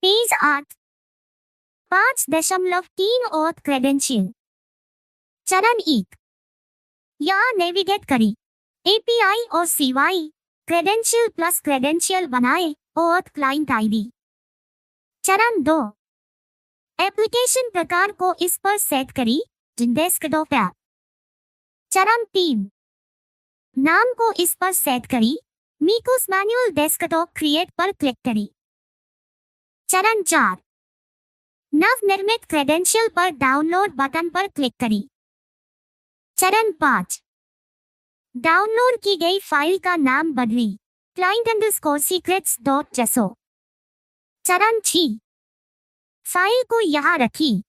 Page 8 5.3 और credential. चरण 1 यहाँ नेविगेट करें एपीआई और सीवाई क्रेडेंशियल प्लस क्रेडेंशियल बनाए और क्लाइंट आईडी। चरण 2 एप्लीकेशन प्रकार को इस पर सेट करें डेस्कटॉप ऐप। चरण 3 नाम को इस पर सेट करें मीकोस मैनुअल डेस्कटॉप क्रिएट पर क्लिक करें। चरण 4 नवनिर्मित क्रेडेंशियल पर डाउनलोड बटन पर क्लिक करें। चरण 5 डाउनलोड की गई फाइल का नाम बदलें client_secrets.jso। चरण 6 फाइल को यहाँ रखें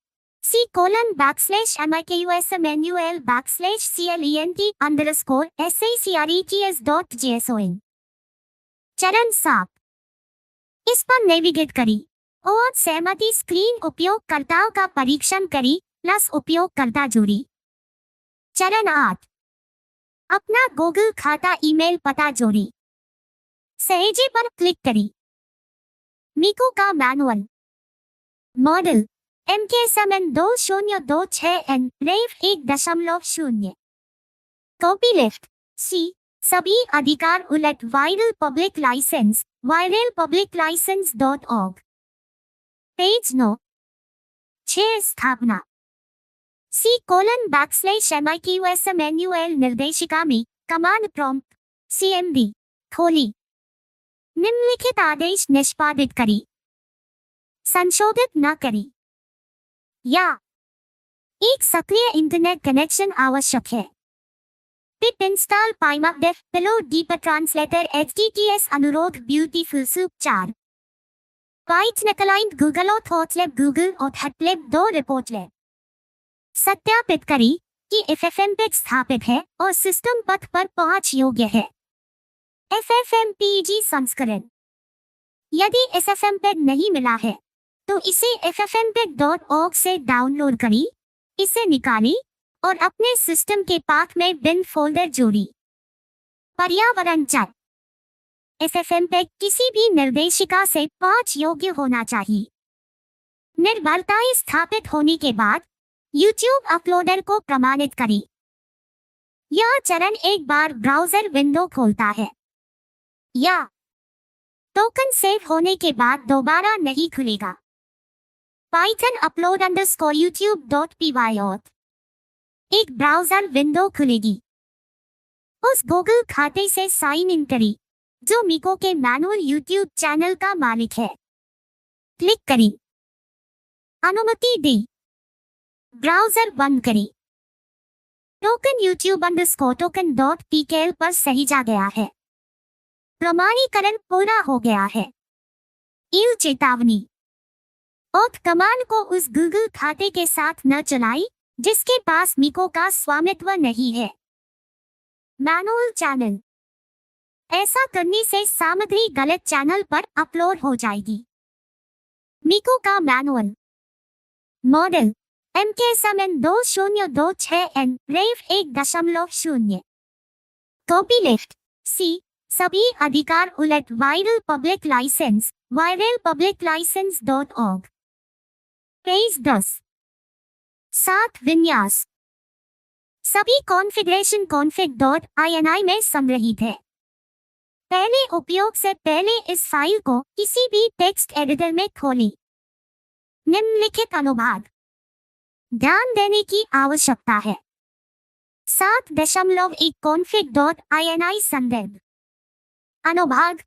c:/manual_clent_sacrets.json। चरण 7 इस पर नेविगेट करें और सहमति स्क्रीन उपयोगकर्ताओं का परीक्षण करें प्लस उपयोगकर्ता जोड़ी। चरण 8 अपना गूगल खाता ईमेल पता जोड़ी। सहेजे पर क्लिक करें। मीको का मैनुअल मॉडल MKSMN 2026N रेव 1.0। कॉपी लिस्ट सी सभी अधिकार उलट viral public license viralpubliclicense.org। Page 9 6 स्थापना c:/manual निर्देशिका में कमांड प्रॉम्प्ट CMD खोली। निम्नलिखित आदेश निष्पादित करें संशोधित न करें या एक सक्रिय इंटरनेट कनेक्शन आवश्यक है। पिप install PyMapDef pillow deeper translator HTTPS अनुरोध ब्यूटीफुल सूप 4 पाइथ निकलाइंट गूगल और थॉटलैब गूगल और हटलैब 2 रिपोर्ट लैब। सत्यापित करें कि FFmpeg स्थापित है और सिस्टम पथ पर पहुंच योग्य है। FFmpeg संस्करण यदि FFmpeg नहीं मिला है तो इसे ffmpeg.org से डाउनलोड करें, इसे निकालें और अपने सिस्टम के पाथ में बिन फोल्डर जोड़ें। पर्यावरण चर FFmpeg किसी भी निर्देशिका से पहुंच योग्य होना चाहिए। निर्भरताएं स्थापित होने के बाद YouTube अपलोडर को प्रमाणित करें। यह चरण एक बार ब्राउज़र विंडो खोलता है या टोकन सेव होने के बाद दोबारा नहीं खुलेगा। Python upload_youtube.py एक ब्राउज़र विंडो खुलेगी। उस गूगल खाते से साइन इन करें जो मीको के मैनुअल YouTube चैनल का मालिक है। क्लिक करें। अनुमति दें। ब्राउज़र बंद करें। टोकन youtube_token.pkl पर सहेजा गया है। प्रमाणीकरण पूरा हो गया है। ईव चेतावनी ऑथ कमांड को उस गूगल खाते के साथ न चलाएं जिसके पास मीको का स्वामित्व नहीं है। मैनुअल चैनल ऐसा करने से सामग्री गलत चैनल पर अपलोड हो जाएगी। मीको का मैनुअल मॉडल MKSMN 2026N रेव 1.0। कॉपी लिस्ट सी सभी अधिकार उलट viral public license viralpubliclicense.org। Page 10 7 विन्यास सभी कॉन्फ़िगरेशन config.ini में संग्रहित है। पहले उपयोग से पहले इस फाइल को किसी भी टेक्स्ट एडिटर में खोलें। निम्नलिखित अनुभाग ध्यान देने की आवश्यकता है। 7.1 config.ini संदर्भ अनुभाग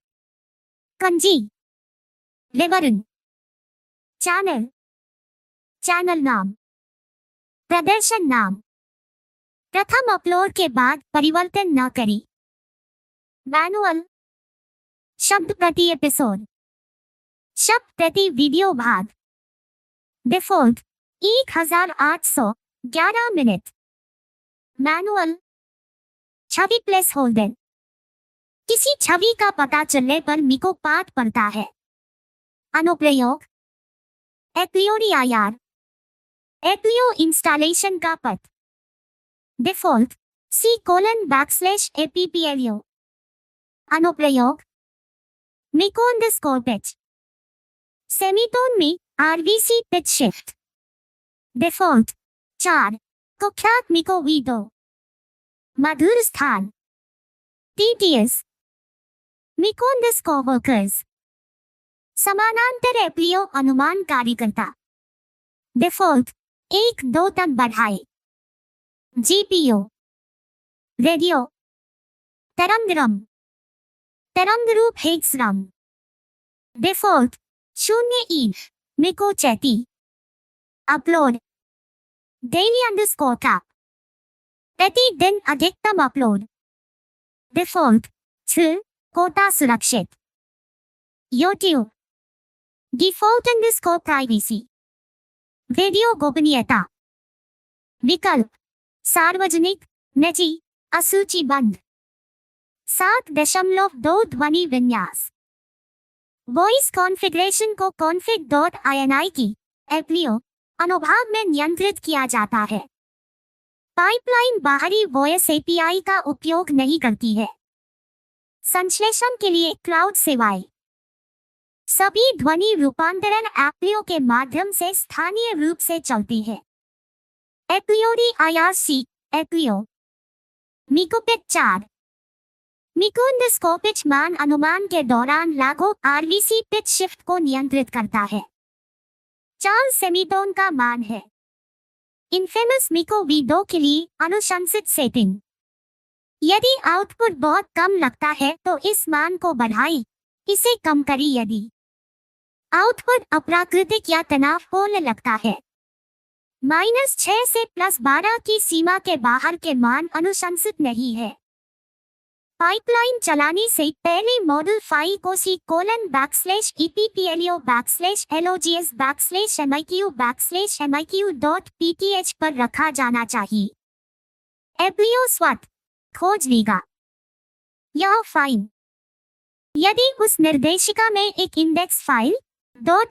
कंजी विवरण चैनल चैनल नाम प्रदर्शन नाम प्रथम अपलोड के बाद परिवर्तन न करें। मैनुअल शब्द प्रति एपिसोड शब्द प्रति वीडियो भाग डिफॉल्ट 1811 मिनट। मैनुअल छवि प्लेस होल्डर किसी छवि का पता चलने पर मीको पाठ पढ़ता है। अनुप्रयोग एक्लियोरी IR एक्लियो इंस्टॉलेशन का पथ डिफॉल्ट c:/applo। अनुप्रयोग मीको_pitch सेमीटोन में आरबीसी पिच शिफ्ट। डिफॉल्ट 4 कुख्यात मिको वीडो। मधुर स्थान टीटीएस मिकोंडस कोवर्कर्स। समानांतर एप्लियो अनुमान कार्यकर्ता। डिफॉल्ट 1-2 तक बढ़ाए। जीपीओ रेडियो तरंगरम तरंगरूप हेक्सरम। डिफॉल्ट 0 ईफ मिको चैती। अपलोड डेली अंडरस्कोर कैप प्रतिदिन अधिकतम अपलोड। डिफॉल्ट 6 कोटा सुरक्षित। YouTube default underscore privacy video गोपनीयता। विकल्प सार्वजनिक निजी असूचीबद्ध। 7.2 ध्वनि विन्यास। वॉइस कॉन्फ़िगरेशन को config.ini की एप्लियो अनुभाग में नियंत्रित किया जाता है। पाइपलाइन बाहरी वॉइस एपीआई का उपयोग नहीं करती है। संश्लेषण के लिए क्लाउड सेवाएं। सभी ध्वनि रूपांतरण एप्लियो के माध्यम से स्थानीय रूप से चलती है। एप्लियोडी आईआरसी एप्लियो मिकोपिच 4 मिकोंडस्को पिच मान अनुमान के दौरान लागू आरबीसी पिच शिफ्ट को नियंत्रित करता है। 4 सेमीटोन का मान है। इनफेमस मिको वीडो के लिए अनुशंसित सेटिंग। यदि आउटपुट बहुत कम लगता है तो इस मान को बढ़ाएं, इसे कम करें यदि आउटपुट अप्राकृतिक या तनावपूर्ण लगता है। -6 से +12 की सीमा के बाहर के मान अनुशंसित नहीं है। पाइपलाइन चलाने से पहले मॉडल फाइल को c:/epplogs/logs/miq/miq.pth पर रखा जाना चाहिए। एप्लियो स्वत खोज लेगा यह फाइल। यदि उस निर्देशिका में एक इंडेक्स फाइल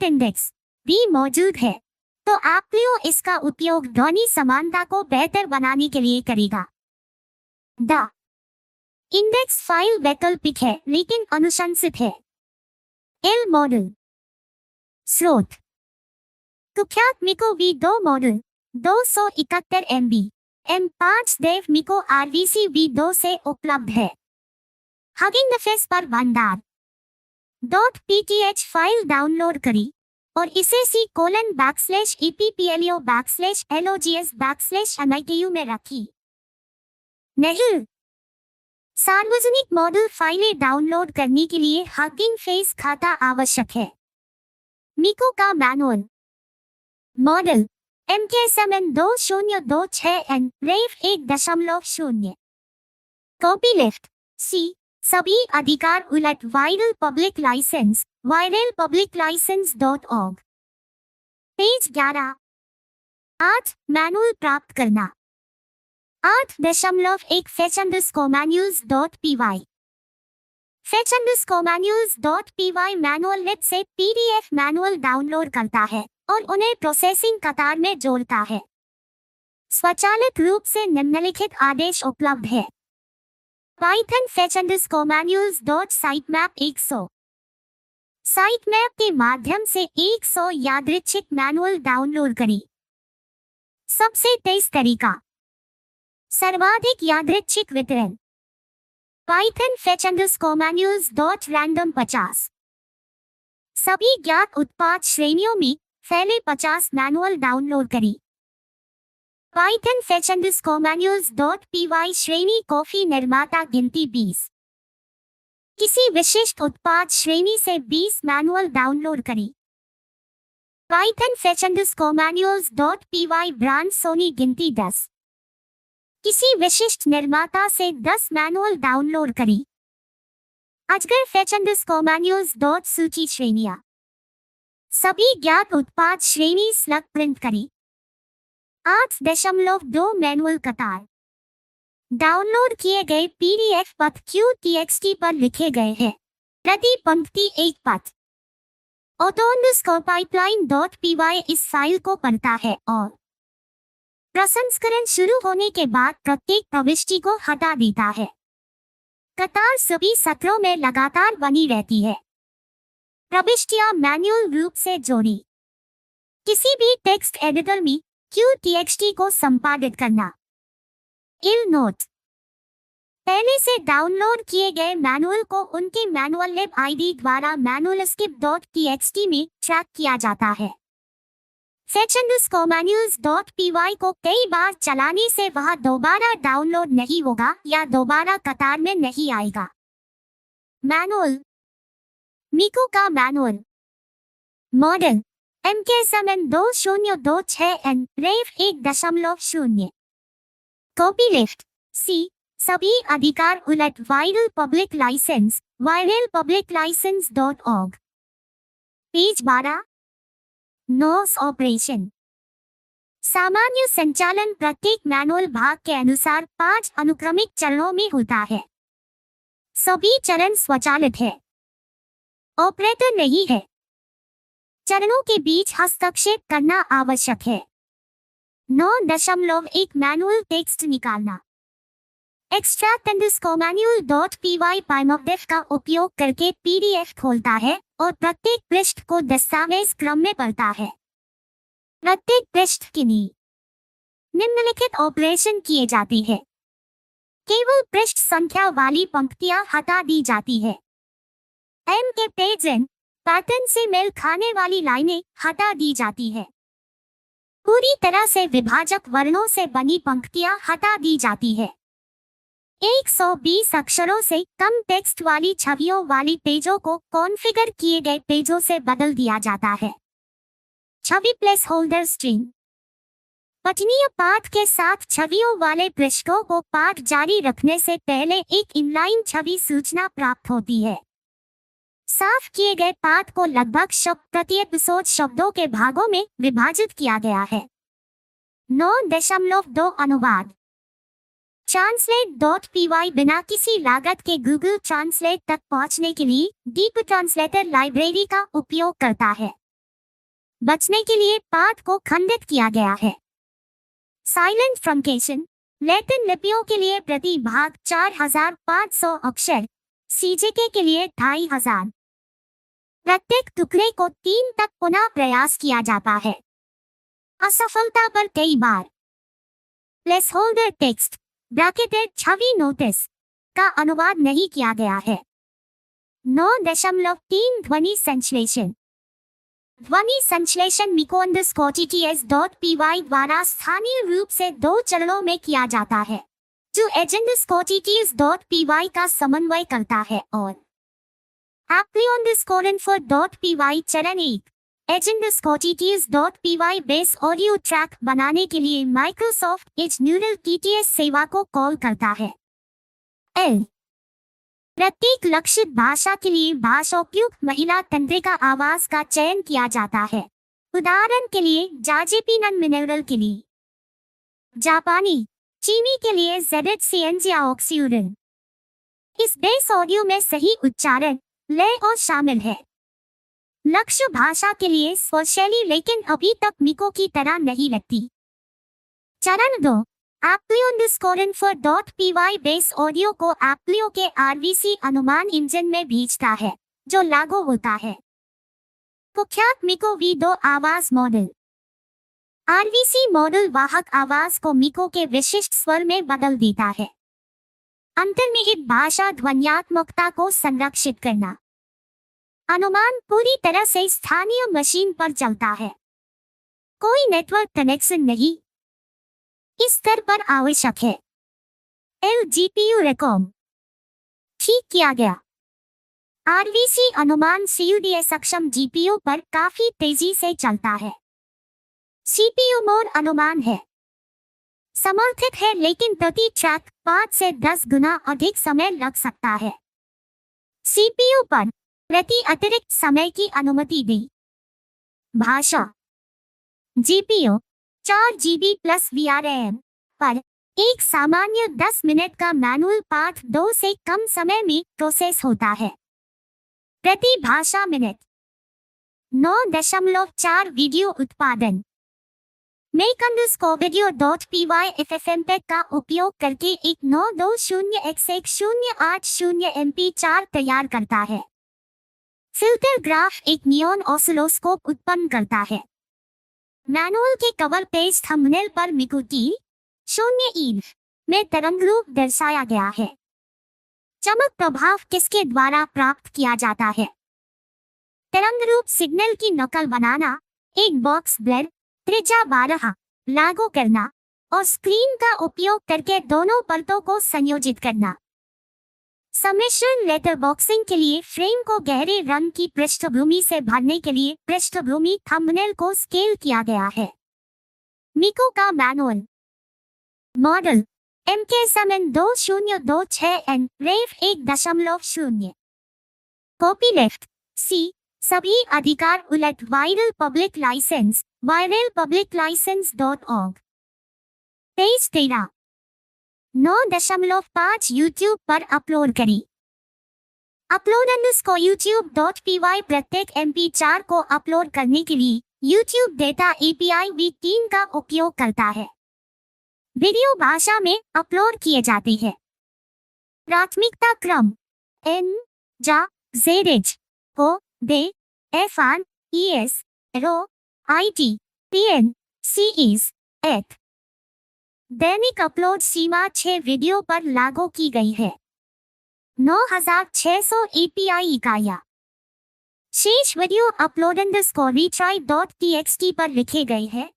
.index भी मौजूद है तो एप्लियो इसका उपयोग ध्वनि समानता को बेहतर बनाने के लिए करेगा। द इंडेक्स फाइल वैकल्पिक है लेकिन अनुशंसित है। एल मॉडल स्रोत कुख्यात मिको V2 मॉडल 271 MB M5 देव मिको आरबीसी V2 से उपलब्ध है। हगिंग फेस पर भंडार .pth फाइल डाउनलोड करें और इसे c:/epplo/logs/miq में रखी। नहीं, सार्वजनिक मॉडल फाइलें डाउनलोड करने के लिए हगिंग फेस खाता आवश्यक है। मिको का manual model MKSMN 2026N ref 1.0। Copyleft C सभी अधिकार उलट viral public license viralpubliclicense.org। Page 11 8 manual प्राप्त करना 8.1 fetch_manuals.py fetch_manuals.py मैनुअल लिब से PDF मैनुअल डाउनलोड करता है और उन्हें प्रोसेसिंग कतार में जोड़ता है। स्वचालित रूप से निम्नलिखित आदेश उपलब्ध है। Python fetch_manuals.sitemap 100 साइटमैप के माध्यम से 100 यादृच्छिक मैनुअल डाउनलोड करें। सबसे तेज तरीका सर्वाधिक यादृच्छिक वितरण Python fetch_manuals.random 50 सभी ज्ञात उत्पाद श्रेणियों में फैले 50 मैनुअल डाउनलोड करें। Python fetch_manuals.py श्रेणी कॉफी निर्माता गिनती 20 किसी विशिष्ट उत्पाद श्रेणी से 20 मैनुअल डाउनलोड करें। Python fetch_manuals.py ब्रांड सोनी गिनती 10 किसी विशिष्ट निर्माता से 10 मैनुअल डाउनलोड करें। अजगर fetch_manuals.सूची श्रेणियां सभी ज्ञात उत्पाद श्रेणी स्लग प्रिंट करें। 8.2 मैनुअल कतार डाउनलोड किए गए PDF पथ qtxt पर लिखे गए हैं। प्रति पंक्ति एक पथ। ऑटोंडस्कोर पाइपलाइन.py इस फाइल को पढ़ता है और प्रसंस्करण शुरू होने के बाद प्रत्येक प्रविष्टि को हटा देता है। कतार सभी सत्रों में लगातार बनी रहती है। प्रविष्टियां मैन्युअल रूप से जोड़ी। किसी भी टेक्स्ट एडिटर में QTXT को संपादित करना। इल नोट, पहले से डाउनलोड किए गए मैनुअल को उनके मैनुअल लिब आईडी द्वारा manualskip.txt में ट्रैक किया जाता है। fetch_manuals.py को कई बार चलाने से वह दोबारा डाउनलोड नहीं होगा या दोबारा कतार में नहीं आएगा। मैनुअल, मिको का manual. Model MKSMN 2026N ref 1.0। Copyleft C, सभी अधिकार उलट viral public license viralpubliclicense.org। Page 12। नोस ऑपरेशन, सामान्य संचालन प्रत्येक मैनुअल भाग के अनुसार 5 अनुक्रमिक चरणों में होता है। सभी चरण स्वचालित है, ऑपरेटर नहीं है। चरणों के बीच हस्तक्षेप करना आवश्यक है। 9.1 मैनुअल टेक्स्ट निकालना। extract_manual.py PyMobDef का उपयोग करके PDF खोलता है और प्रत्येक पृष्ठ को दस्तावेज क्रम में पढ़ता है। प्रत्येक पृष्ठ के लिए निम्नलिखित ऑपरेशन किए जाती है। केवल पृष्ठ संख्या वाली पंक्तियां हटा दी जाती है। M के पेज इन पैटर्न से मेल खाने वाली लाइनें हटा दी जाती है। पूरी तरह से विभाजक वर्णों से बनी पंक्तियां हटा दी जाती है। 120 अक्षरों से कम टेक्स्ट वाली छवियों वाली पेजों को कॉन्फ़िगर किए गए पेजों से बदल दिया जाता है। छवि प्लेस होल्डर स्ट्रिंग, पठनीय पाठ के साथ छवियों वाले पृष्ठों को पाठ जारी रखने से पहले एक इनलाइन छवि सूचना प्राप्त होती है। साफ किए गए पाठ को लगभग शब्द प्रति एपिसोड शब्दों के भागों में विभाजित किया गया है। 9.2 अनुवाद। Translate.py बिना किसी लागत के गूगल ट्रांसलेट तक पहुंचने के लिए डीप ट्रांसलेटर लाइब्रेरी का उपयोग करता है। बचने के लिए पाठ को खंडित किया गया है। साइलेंट ट्रंकेशन, लैटिन लिपियों के लिए प्रति भाग 4500 अक्षर, CJK के लिए 2500। प्रत्येक टुकड़े को 3 तक पुनः प्रयास किया जाता है। असफलता पर कई बार। प्लेस होल्डर टेक्स्ट ब्रैकेटेड छवि नोटिस का अनुवाद नहीं किया गया है। 9.3 ध्वनि संश्लेषण। ध्वनि संश्लेषण mico_tts.py द्वारा स्थानीय रूप से 2 चरणों में किया जाता है, जो agent_tts.py का समन्वय करता है, और apply_info.py चरण 1 agent_tts.py बेस ऑडियो ट्रैक बनाने के लिए माइक्रोसॉफ्ट एज न्यूरल TTS सेवा को कॉल करता है। L, प्रत्येक लक्षित भाषा के लिए भाषोपयुक्त महिला तंत्रिका आवाज का चयन किया जाता है। उदाहरण के लिए जाजेपिनन मिनरल के लिए, जापानी, चीनी के लिए ZHCNGAoxyurin। इस बेस ऑडियो में सही उच्चारण, लय और शामिल है। लक्ष्य भाषा के लिए स्वशैली लेकिन अभी तक मिको की तरह नहीं लगती। चरण 2 apply_info.py बेस ऑडियो को एप्लियो के RVC अनुमान इंजन में भेजता है, जो लागू होता है। कुख्यात मिको V2 आवाज मॉडल। RVC मॉडल वाहक आवाज को मिको के विशिष्ट स्वर में बदल देता है। अंतर्निहित भाषा ध्वन्यात्मकता को संरक्षित करना। अनुमान पूरी तरह से स्थानीय मशीन पर चलता है। कोई नेटवर्क कनेक्शन नहीं इस स्तर पर आवश्यक है। LGPU रेकॉम ठीक किया गया। RVC अनुमान CUDA सक्षम GPU पर काफी तेजी से चलता है। CPU मोड अनुमान है, समर्थित है, लेकिन प्रति ट्रैक 5 से 10 गुना अधिक समय लग सकता है। CPU पर प्रति अतिरिक्त समय की अनुमति दी। भाषा GPU 4 GB प्लस VRAM पर एक सामान्य 10 मिनट का मैनुअल पाठ 2 से कम समय में प्रोसेस होता है। प्रति भाषा मिनट। 9.4 वीडियो उत्पादन। make_video.py FFmpeg का उपयोग करके एक 920x1080 MP4 तैयार करता है। फिल्टर ग्राफ एक नियॉन ऑसिलोस्कोप उत्पन्न करता है। मैनुअल के कवर पेज थंबनेल पर मिकुटी 0 में तरंग रूप दर्शाया गया है। चमक प्रभाव किसके द्वारा प्राप्त किया जाता है? तरंग रूप सिग्नल की नकल बनाना, एक बॉक्स ब्लेड, त्रिज्या 12 लागू करना और स्क्रीन का उपयोग करके दोनों परतों को संयोजित करना। सम्मिश्रण लेटर बॉक्सिंग के लिए फ्रेम को गहरे रंग की पृष्ठभूमि से भरने के लिए पृष्ठभूमि थंबनेल को स्केल किया गया है। मिको का manual model MKSMN 2026N ref 1.0। Copyleft C सभी अधिकार उलट viral public license viralpubliclicense.org। Page 13 9.5 YouTube पर अपलोड करी। अपलोड YouTube.py प्रत्येक MP4 को अपलोड करने के लिए YouTube डेटा API V3 का उपयोग करता है। वीडियो भाषा में अपलोड किए जाते हैं। प्राथमिकता क्रम N जा ZH O D FR ES RO IT TN CES ET। Dainik upload Seema 6 video पर लागू की गई है। 9600 API इकाइयां। शेष वीडियो अपलोड retry.txt पर लिखे गए हैं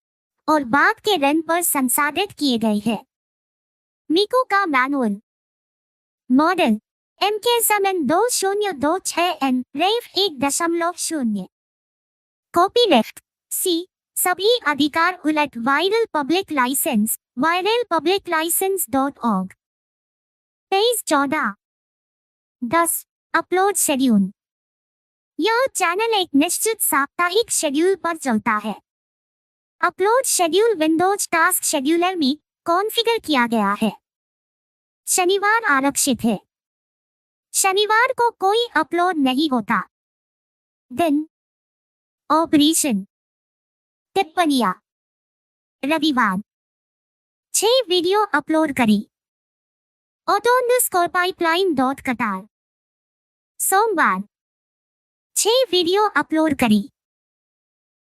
और बाद के रन पर संसाधित किए गए हैं। मिको का manual model MKSMN 2026N ref 1.0। Copyleft C सभी अधिकार उलट viral public license viralpubliclicense.org। Page 14 10 upload schedule. यह चैनल एक निश्चित साप्ताहिक शेड्यूल पर चलता है। Upload schedule Windows task scheduler में कॉन्फ़िगर किया गया है। शनिवार आरक्षित है। शनिवार को कोई अपलोड नहीं होता। दिन ऑपरेशन टिप्पणियां रविवार 6 वीडियो अपलोड करी। auto_pipeline.qatar सोमवार 6 वीडियो अपलोड करी।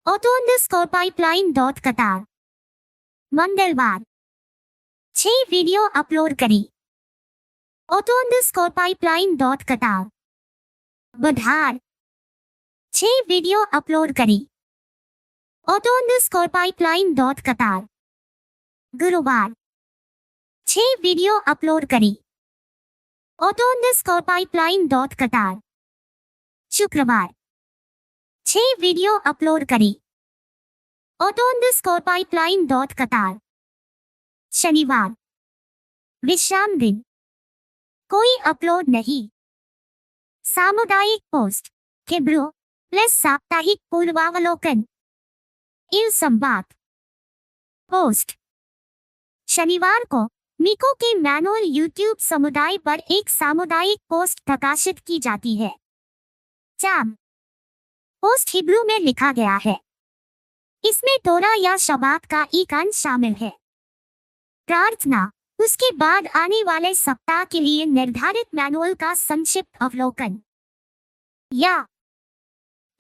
auto_pipeline.qatar मंगलवार 6 वीडियो अपलोड करी। auto_pipeline.qatar बुधवार 6 वीडियो अपलोड करी। auto_pipeline.qatar गुरुवार 6 वीडियो अपलोड करी। auto_pipeline.qatar शुक्रवार 6 वीडियो अपलोड करी। auto_pipeline.qatar शनिवार विश्राम दिन कोई अपलोड नहीं। सामुदायिक पोस्ट किब्रो प्लस साप्ताहिक पूर्वावलोकन इल संवाद पोस्ट शनिवार को मिको के मैनुअल यूट्यूब समुदाय पर एक सामुदायिक पोस्ट प्रकाशित की जाती है। चाम पोस्ट हिब्रू में लिखा गया है। इसमें तोरा या शबात का एक अंश शामिल है। प्रार्थना उसके बाद आने वाले सप्ताह के लिए निर्धारित मैनुअल का संक्षिप्त अवलोकन या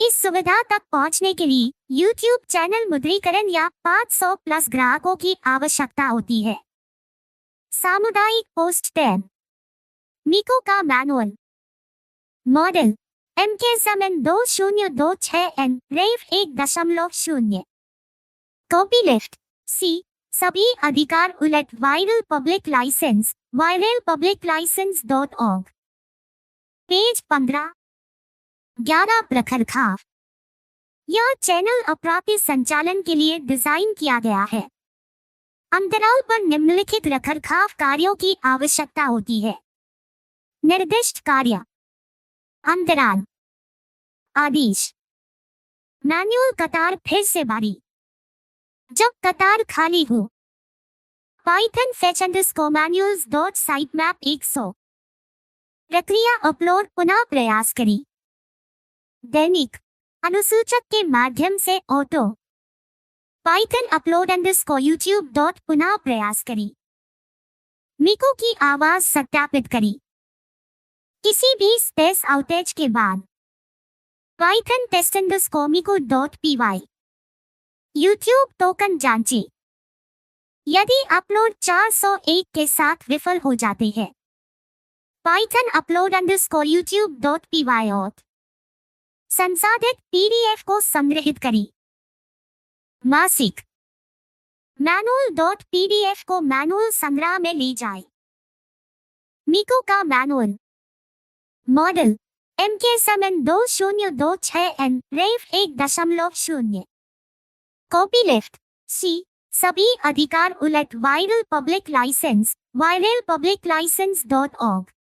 इस सुविधा तक पहुंचने के लिए YouTube चैनल मुद्रीकरण या 500 प्लस ग्राहकों की आवश्यकता होती है। सामुदायिक पोस्ट टैब मिको का manual model MKSMN 2026N ref 1.0। Copyleft C सभी अधिकार उलट viral public license viralpubliclicense.org। Page 15 11 रखरखाव। यह चैनल अप्राप्य संचालन के लिए डिजाइन किया गया है। अंतराल पर निम्नलिखित रखरखाव कार्यों की आवश्यकता होती है। निर्दिष्ट कार्य अंतराल आदेश मैनुअल कतार फिर से भरी। जब कतार खाली हो पाइथन fetch_manuals.sitemap 100 प्रक्रिया अपलोड पुनः प्रयास करी। दैनिक अनुसूचक के माध्यम से ऑटो पाइथन अपलोड _youtube पुनः प्रयास करी। मिको की आवाज सत्यापित करी। किसी भी स्पेस आउटेज के बाद पाइथन test_comico.py यूट्यूब टोकन जांचें। यदि अपलोड 401 के साथ विफल हो जाते हैं, पाइथन upload_youtube.py और संसाधित पीडीएफ को संग्रहित करें। मासिक मैनुअल.pdf को मैनुअल संग्रह में ले जाए। मिको का manual model MK7 2026N ref 1.0 copyleft C सभी अधिकार उलट viral public licence viral public लाइसेंस.org